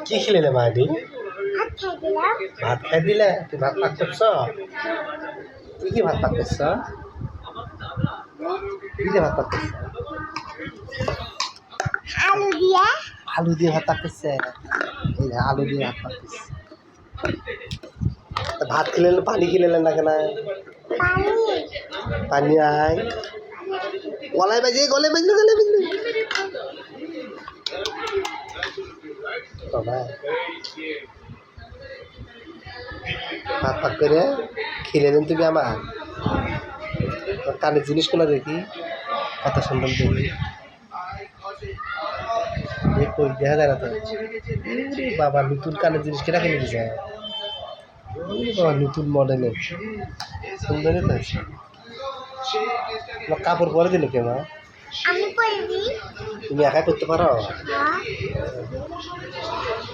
কি খেলে মানি ভাত ভাত খাই দিলাম। খাই দিলে তুই ভাত পাক করছ তুই কি ভাত পাক করছ কি দিয়ে ভাত পাক করছ আলু দিয়ে আলু দিয়ে ভাত পাক করছে এই যে আলু দিয়ে ভাত পাক করছে তা ভাত খেলে পানি খেলে না কেন পানি পানি আয় গলায় বাজে গলায় বাজলো বাবা ভাত পাক করে খেলে দেন তুমি আমার কানের জিনিসগুলো দেখি কত সুন্দর দেখি কই দেখা যায় না তো বাবা নতুন কানের জিনিস কেনা কিনে দিছে বাবা নতুন মডেলের সুন্দরই তো তোমার কাপড় পরে দিল কে মা আমি পড়বি তুমি একাই করতে পারো হ্যাঁ